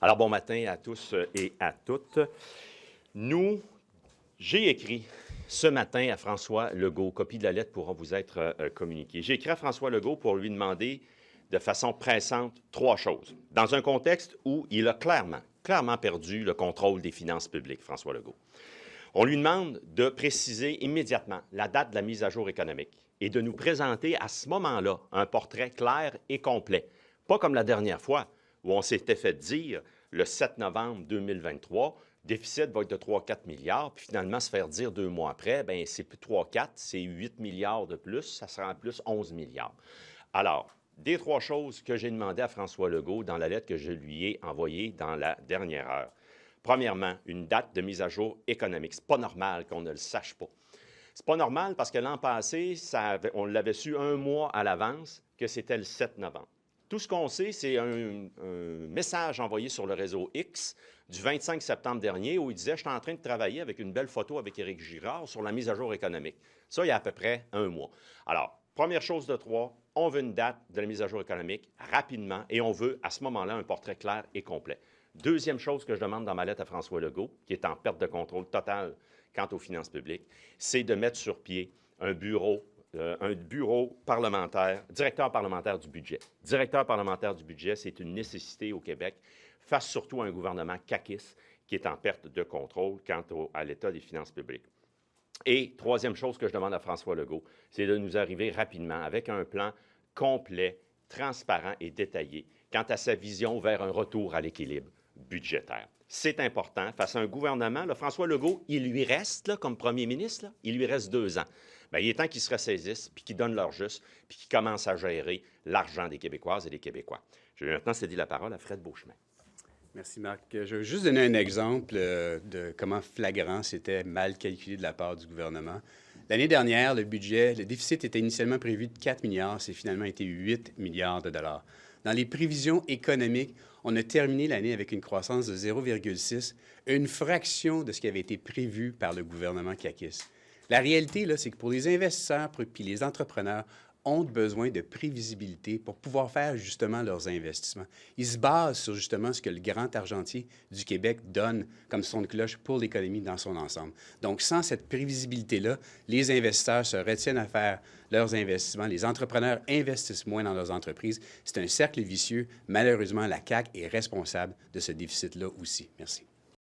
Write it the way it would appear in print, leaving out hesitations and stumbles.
Alors, bon matin à tous et à toutes. J'ai écrit ce matin à François Legault, copie de la lettre pourra vous être communiquée. J'ai écrit à François Legault pour lui demander de façon pressante 3 choses, dans un contexte où il a clairement perdu le contrôle des finances publiques, François Legault. On lui demande de préciser immédiatement la date de la mise à jour économique et de nous présenter à ce moment-là un portrait clair et complet. Pas comme la dernière fois où on s'était fait dire le 7 novembre 2023, déficit va être de 3-4 milliards, puis finalement se faire dire 2 mois après, bien c'est plus 3-4, c'est 8 milliards de plus, ça sera en plus 11 milliards. Alors, des 3 choses que j'ai demandé à François Legault dans la lettre que je lui ai envoyée dans la dernière heure. Premièrement, une date de mise à jour économique. C'est pas normal qu'on ne le sache pas. C'est pas normal parce que l'an passé, on l'avait su 1 mois à l'avance que c'était le 7 novembre. Tout ce qu'on sait, c'est un message envoyé sur le réseau X du 25 septembre dernier où il disait « Je suis en train de travailler avec une belle photo avec Éric Girard sur la mise à jour économique. » Ça, il y a à peu près 1 mois. Alors, première chose de 3, on veut une date de la mise à jour économique rapidement et on veut à ce moment-là un portrait clair et complet. Deuxième chose que je demande dans ma lettre à François Legault, qui est en perte de contrôle totale quant aux finances publiques, c'est de mettre sur pied un bureau parlementaire, directeur parlementaire du budget. Directeur parlementaire du budget, c'est une nécessité au Québec, face surtout à un gouvernement caquiste qui est en perte de contrôle quant à l'état des finances publiques. Et troisième chose que je demande à François Legault, c'est de nous arriver rapidement avec un plan complet, transparent et détaillé quant à sa vision vers un retour à l'équilibre budgétaire. C'est important. Face à un gouvernement, là, François Legault, il lui reste, là, comme premier ministre, là, il lui reste 2 ans. Bien, il est temps qu'ils se ressaisissent, puis qu'ils donnent leur juste, puis qu'ils commencent à gérer l'argent des Québécoises et des Québécois. Je vais maintenant céder la parole à Fred Beauchemin. Merci, Marc. Je veux juste donner un exemple de comment flagrant c'était mal calculé de la part du gouvernement. L'année dernière, le déficit était initialement prévu de 4 milliards, c'est finalement été 8 milliards de dollars. Dans les prévisions économiques, on a terminé l'année avec une croissance de 0,6, une fraction de ce qui avait été prévu par le gouvernement caquiste. La réalité, là, c'est que pour les investisseurs puis les entrepreneurs, ont besoin de prévisibilité pour pouvoir faire justement leurs investissements. Ils se basent sur justement ce que le grand argentier du Québec donne comme son de cloche pour l'économie dans son ensemble. Donc, sans cette prévisibilité-là, les investisseurs se retiennent à faire leurs investissements. Les entrepreneurs investissent moins dans leurs entreprises. C'est un cercle vicieux. Malheureusement, la CAQ est responsable de ce déficit-là aussi. Merci.